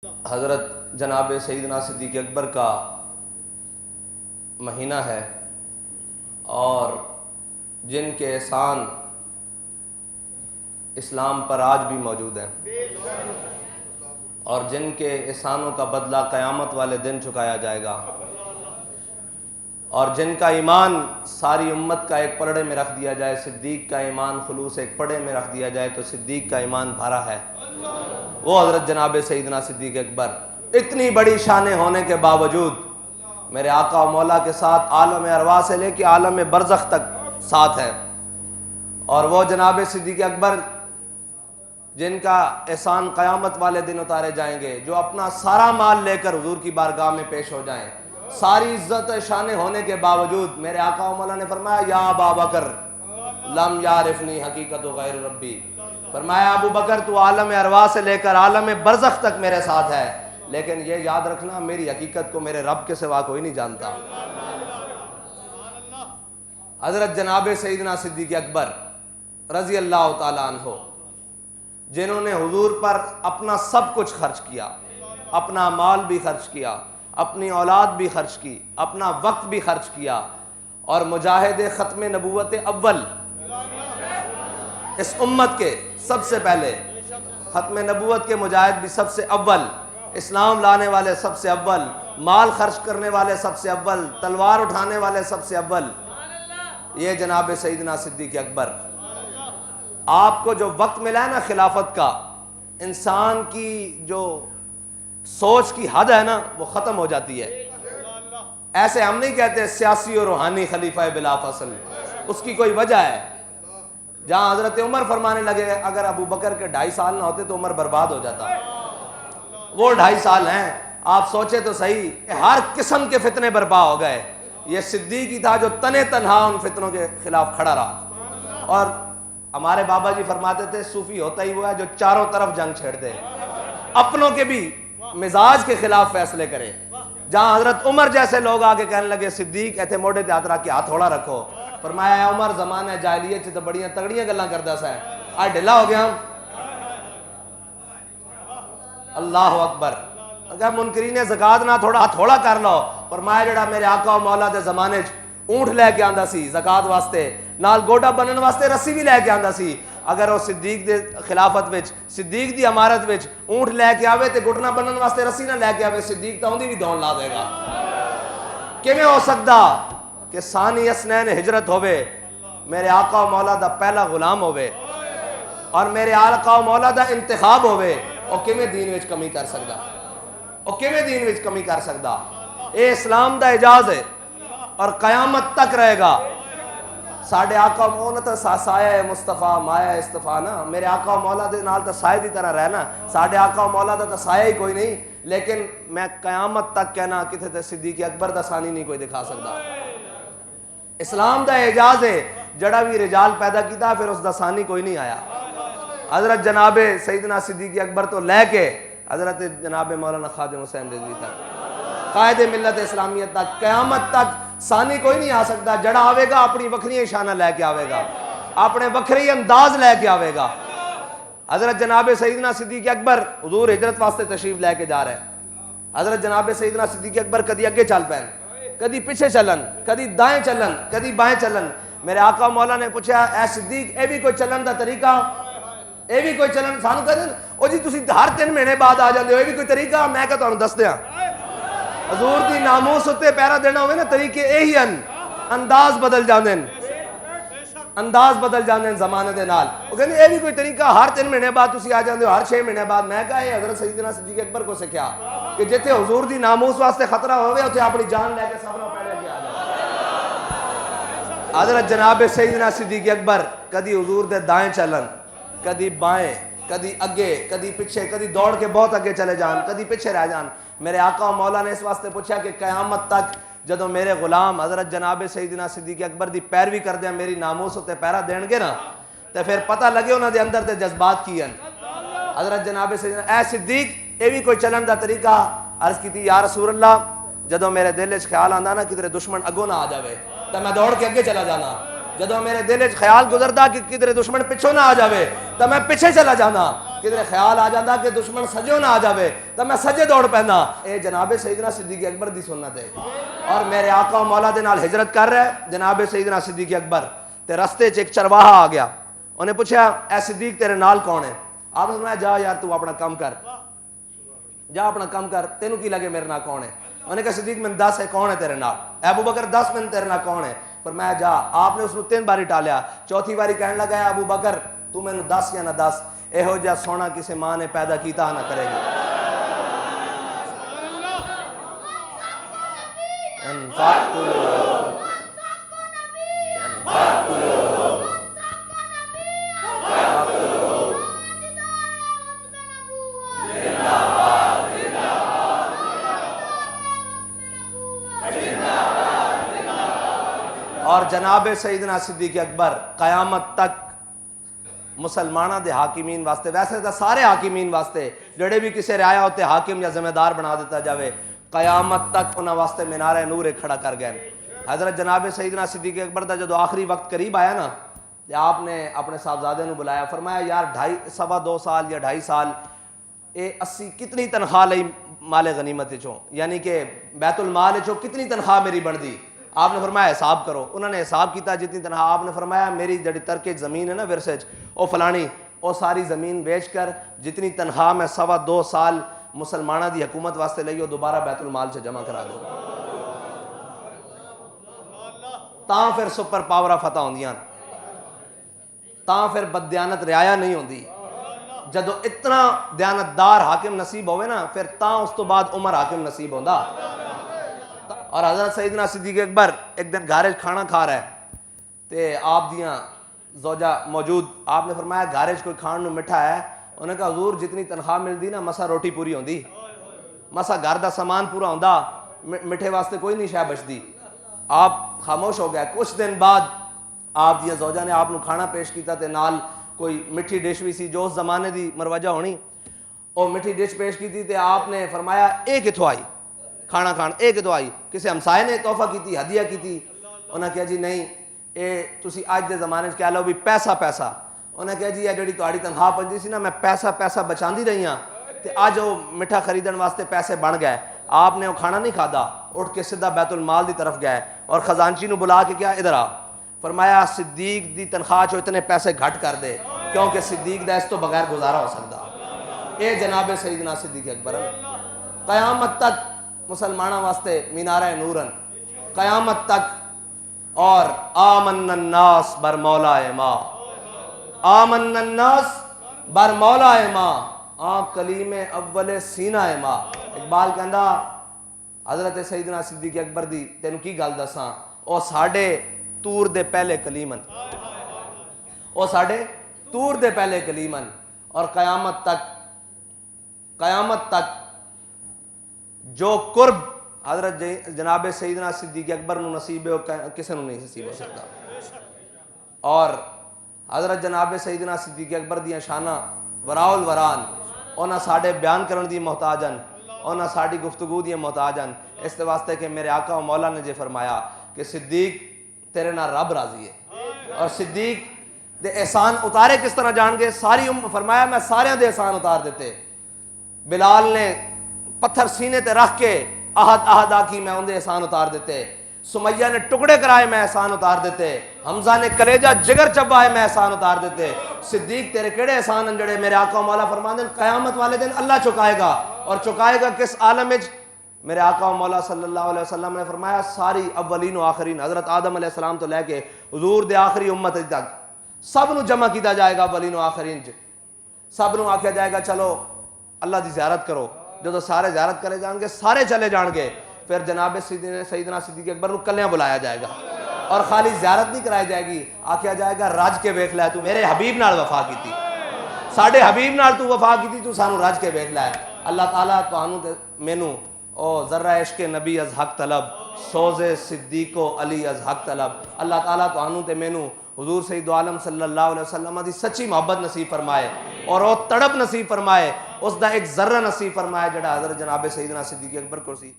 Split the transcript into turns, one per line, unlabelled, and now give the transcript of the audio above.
حضرت جناب سیدنا صدیق اکبر کا مہینہ ہے اور جن کے احسان اسلام پر آج بھی موجود ہیں اور جن کے احسانوں کا بدلہ قیامت والے دن چکایا جائے گا، اور جن کا ایمان ساری امت کا ایک پڑے میں رکھ دیا جائے، صدیق کا ایمان خلوص ایک پڑے میں رکھ دیا جائے تو صدیق کا ایمان بھرا ہے، وہ حضرت جناب سیدنا صدیق اکبر اتنی بڑی شان ہونے کے باوجود میرے آقا و مولا کے ساتھ عالم ارواح سے لے کے عالم برزخ تک ساتھ ہے، اور وہ جناب صدیق اکبر جن کا احسان قیامت والے دن اتارے جائیں گے، جو اپنا سارا مال لے کر حضور کی بارگاہ میں پیش ہو جائیں، ساری عزت شان ہونے کے باوجود میرے آقا و مولا نے فرمایا یا ابا بکر لم یعرفنی حقیقت غیر ربی، فرمایا ابو بکر تو عالم ارواح سے لے کر عالم برزخ تک میرے ساتھ ہے، لیکن یہ یاد رکھنا میری حقیقت کو میرے رب کے سوا کوئی نہیں جانتا۔ حضرت جناب سیدنا صدیق اکبر رضی اللہ تعالیٰ عنہ جنہوں نے حضور پر اپنا سب کچھ خرچ کیا، اپنا مال بھی خرچ کیا، اپنی اولاد بھی خرچ کی، اپنا وقت بھی خرچ کیا، اور مجاہد ختم نبوت اول اس امت کے سب سے پہلے ختم نبوت کے مجاہد بھی سب سے اول، اسلام لانے والے سب سے اول، مال خرچ کرنے والے سب سے اول، تلوار اٹھانے والے سب سے اول، یہ جناب سیدنا صدیق اکبر۔ آپ کو جو وقت ملا ہے نا خلافت کا، انسان کی جو سوچ کی حد ہے نا وہ ختم ہو جاتی ہے۔ ایسے ہم نہیں کہتے سیاسی اور روحانی خلیفہ بلا فصل، اس کی کوئی وجہ ہے۔ جہاں حضرت عمر فرمانے لگے اگر ابو بکر کے 2.5 سال نہ ہوتے تو عمر برباد ہو جاتا، وہ 2.5 سال ہیں۔ آپ سوچے تو صحیح کہ ہر قسم کے فتنے برپا ہو گئے، یہ صدیق ہی تھا جو تنے تنہا ان فتنوں کے خلاف کھڑا رہا۔ اور ہمارے بابا جی فرماتے تھے صوفی ہوتا ہی ہوا ہے جو چاروں طرف جنگ چھیڑ دے، اپنوں کے بھی مزاج کے خلاف فیصلے کرے۔ جہاں حضرت عمر جیسے لوگ آگے کہنے لگے صدیق ایتھے موڑے تے ہاتھ رکھ کے ہاتھ تھوڑا رکھو، فرمایا اے عمر زمانہ جاہلیت چ تے بڑیاں تگڑیاں گلاں کردا سا، آج ڈھلا ہو گیا ہم۔ اللہ اکبر۔ اگر منکرین زکات نہ تھوڑا تھوڑا کر لو، فرمایا جڑا میرے آقا و مولا دے زمانے چ اونٹ لے کے آندا سی زکات واسطے، نال گوڈا بنن واسطے رسی بھی لے کے آندا سی، اگر وہ صدیق دے خلافت وچ صدیق دی امارت وچ اونٹ لے کے آوے تے گھٹنا بنن واسطے رسی نہ لے کے آوے، صدیق تا اوندی بھی دوڑ لا دے گا۔ کیویں ہو سکدا کہ ثانی اسنین ہجرت ہوے، میرے آقا و مولا دا پہلا غلام ہوے اور میرے آقا و مولا دا انتخاب ہوے، او کیویں دین وچ کمی کر سکدا، او کیویں دین وچ کمی کر سکدا؟ اے اسلام دا اعجاز ہے اور قیامت تک رہے گا۔ ساڈے آقا و مولا تے سایہ مصطفیٰ مایا استفا نا، میرے آقا و مولا دے نال تے سایہ دی طرح رہنا، ساڈے آقا و مولا دا تے سایہ ہی کوئی نہیں، لیکن میں قیامت تک کہنا کتے تے صدیق اکبر دا ثانی نہیں کوئی دکھا سکتا۔ اسلام دا اعجاز ہے، جڑا بھی رجال پیدا کیتا پھر اس دا ثانی کوئی نہیں آیا۔ حضرت جناب سیدنا صدیق اکبر تو لے کے حضرت جناب مولانا خادم حسین رضوی تک، قائد ملت اسلامیت تک، قیامت تک ثانی کوئی نہیں آ سکتا۔ جڑا آوے گا اپنی وکھری شانہ لے کے آوے گا، اپنے وکھری انداز لے کے آوے گا۔ حضرت جناب سیدنا صدیق اکبر حضور ہجرت واسطے تشریف لے کے جا رہے ہیں۔ حضرت جناب سیدنا صدیق اکبر کدی اگے چل پین، کدی پیچھے چلن، کدی دائیں چلن، کدی بائیں چلن۔ میرے آقا مولا نے پوچھا اے صدیق اے بھی کوئی چلن دا طریقہ، اے بھی کوئی چلن؟ سانو کہتے ہیں او جی تسی ہر 3 مہینے بعد آ جاندے ہو، اے بھی کوئی طریقہ؟ میں کہ تانوں دس دیاں، حضور دی ناموس اتے پیرا دینا ہوئے نا، طریقے یہی ہیں، انداز بدل جاندے ہیں، انداز بدل جاندے ہیں زمانے دے نال۔ وہ کہتے ہیں اے بھی کوئی طریقہ ہر 3 مہینے بعد تسی آ جاندے ہو، ہر 6 مہینے بعد؟ میں کہا اے حضرت سیدنا صدیق اکبر کو سکھیا کہ جتے حضور دی ناموس واسطے خطرہ ہوئے اتنے اپنی جان لے کے سب نہ پہلے کے آ جائے۔ حضرت جناب سیدنا صدیق اکبر کدی حضور دے دائیں چلن، کدی بائیں، کدی اگے، کدی پیچھے، کدی دوڑ کے بہت اگے چلے جان، کدی پیچھے رہ جان۔ میرے آقا و مولا نے اس واسطے پوچھا کہ قیامت تک جدو میرے غلام حضرت جناب سیدنا صدیق اکبر دی پیروی کر دیں، میری ناموس تے پیرا دین گے نا، تو پھر پتہ لگے انہوں دے اندر تے جذبات کی ہیں۔ حضرت جناب سیدنا اے صدیق اے بھی کوئی چلن دا طریقہ؟ عرض کی تھی یا رسول اللہ جدو میرے دل وچ خیال آندا نا کہ تیرے دشمن اگوں نہ آ جاوے تو میں دوڑ کے اگے چلا جانا، جدو میرے دل وچ خیال گزردا کہ کدھر دشمن پچھوں نہ آ جاوے تو میں پیچھے چلا جانا، کدھر خیال آ جاتا کہ دشمن سجوں نہ آ جاوے تو میں سجے دوڑ پینا۔ اے جناب سیدنا صدیق اکبر دی سنت ہے۔ اور میرے آقا و مولا دے نال ہجرت کر رہا ہے جناب سیدنا صدیق اکبر، تے رستے چ ایک چرواہا آ گیا، انہیں پوچھا اے صدیق تیرے نال کون ہے؟ آپ نے فرمایا جا یار تو اپنا کام کر، جا اپنا کام کر، تینوں کی لگے میرے نال کون ہے؟ انہوں نے کہا صدیق میں دس ہے، کون ہے تیرے نال؟ اے ابو بکر دس میں تیرے نال کون ہے؟ فرمایا جا۔ آپ نے اس کو 3 باری ٹالیا، چوتھی باری کہنے لگا ابو بکر تو میں دس یا نہ دس، یہو جہا سونا کسی ماں نے پیدا کیتا نہ کرے گی۔ اور جناب سیدنا صدیق اکبر قیامت تک مسلمانہ دے حاکمین واسطے، ویسے تو سارے حاکمین واسطے جڑے بھی کسی رعایا ہوتے حاکم یا ذمہ دار بنا دیتا جاوے، قیامت تک انہاں واسطے مینار نور کھڑا کر گئے۔ حضرت جناب سیدنا صدیق اکبر دا جدو آخری وقت قریب آیا نا، آپ نے اپنے صاحبزادے نو بلایا، فرمایا یار 2.5 سال یا 2.5 سال اے 80 کتنی تنخواہ لئی مال غنیمت چوں، یعنی کہ بیت المال چوں کتنی تنخواہ میری بن دی؟ آپ نے فرمایا حساب کرو۔ انہوں نے حساب کیتا جتنی تنخواہ، آپ نے فرمایا میری جڑی ترکے زمین ہے نا ورثے او فلانی، او ساری زمین بیچ کر جتنی تنخواہ میں 2.25 سال مسلمانہ دی حکومت واسطے لئی، وہ دوبارہ بیت المال سے جمع کرا دو۔ تاں پھر سپر پاورا فتح ہوندیاں، تاں پھر بددیانت رعایا نہیں ہوندی۔ جدو اتنا دیانتدار حاکم نصیب ہوئے نا، پھر تاں اس تو بعد عمر حاکم نصیب ہوندا۔ اور حضرت سیدنا صدیق اکبر ایک دن گھارے کھانا کھا رہا ہے تے آپ دیاں زوجہ موجود، آپ نے فرمایا گھارے کوئی کھان نو مٹھا ہے؟ انہوں نے کہا حضور جتنی تنخواہ ملتی نا مسا روٹی پوری ہوندی، مسا گھر دا سامان پورا ہوندا، مٹھے واسطے کوئی نہیں شے بچدی۔ آپ خاموش ہو گئے۔ کچھ دن بعد آپ دیاں زوجہ نے آپ نو کھانا پیش کیتا تے نال کوئی مٹھی ڈش بھی سی جو اس زمانے دی مروجہ ہونی، اور مٹھی ڈش پیش کی تھی تے آپ نے فرمایا اے کتھوں آئی کھانا کھان، اے کتوں آئی؟ کسی ہمسائے نے تحفہ کیتی، ہدیہ کیتی؟ انہوں نے کہا جی نہیں، اے تسی آج دے زمانے کہہ لو بھی پیسہ پیسہ۔ انہوں نے کہا جی یہ جڑی تہاڈی تنخواہ پنجی سی نا، میں پیسہ بچاندی رہی ہاں تے اج وہ مٹھا خریدن واسطے پیسے بن گئے۔ آپ نے وہ کھانا نہیں کھادا، اٹھ کے سیدھا بیت المال دی طرف گئے اور خزانچی نو بلا کے کیا ادھر آ، فرمایا صدیق دی تنخواہ چو اتنے پیسے گھٹ کر دے کیونکہ صدیق دا اس تو بغیر گزارا ہو سکتا۔ اے جناب سیدنا صدیق اکبر قیامت تک مسلمانہ واسطے مینارہ نورن، قیامت تک۔ اور آمن الناس بر مولا ما، آمن الناس بر مولا ما، کلیم اول سینہ ما۔ اقبال کہندا حضرت سیدنا صدیق اکبر دی تینوں کی گل دساں، او ساڈے تور دے پہلے کلیمن، او ساڈے تور دے پہلے کلیمن۔ اور قیامت تک جو قرب حضرت جناب سیدنا صدیق اکبر نو نصیب ہے کسی نو نہیں نصیب ہو سکتا۔ اور حضرت جناب سیدنا صدیق اکبر دیاں شانہ وراء الوران، انہاں ساڈے بیان کرن دی محتاجن، انہاں ساڈی گفتگو دی محتاجن، اس واسطے کہ میرے آقا و مولا نے جے فرمایا کہ صدیق تیرے نال رب راضی ہے۔ اور صدیق دے احسان اتارے کس طرح جان گے؟ ساری فرمایا میں سارے دے احسان اتار دیتے۔ بلال نے پتھر سینے تے رکھ کے احد آکی میں اندے احسان اتار دیتے، سمیہ نے ٹکڑے کرائے میں احسان اتار دیتے، حمزہ نے کلیجہ جگر چبائے میں احسان اتار دیتے۔ صدیق تیرے کیڑے احسان ہیں جڑے میرے آقا و مولا فرماندے ہیں قیامت والے دن اللہ چکائے گا۔ اور چکائے گا کس عالم وچ؟ میرے آقا و مولا صلی اللہ علیہ وسلم نے فرمایا ساری اولین و آخرین، حضرت آدم علیہ السلام تو لے کے حضور دے آخری امت تک سب نو جمع کیتا جائے گا اولین و آخرین چ، سب نو آکھیا جائے گا چلو اللہ دی زیارت کرو۔ جدو سارے زیارت کرے جان گے، سارے چلے جان گے، پھر جناب سیدنا صدیق اکبر کو کلیاں بلایا جائے گا اور خالی زیارت نہیں کرائی جائے گی، آکھیا جائے گا رج کے ویکھ لے تو میرے حبیب نال وفا کیتی، ساڈے حبیب نال تو وفا کیتی، تو سانو رج کے ویکھ لے۔ اللہ تعالیٰ تانوں تے مینوں او ذرہ عشق نبی از حق طلب، سوز صدیق و علی از حق طلب، اللہ تعالیٰ تانوں تے مینوں حضور سید عالم صلی اللہ علیہ وسلم دی سچی محبت نصیب فرمائے اور وہ تڑپ نصیب فرمائے، اس دا ایک ذرہ نصیب فرمائے جڑا حضرت جناب سیدنا صدیق اکبر کو سی۔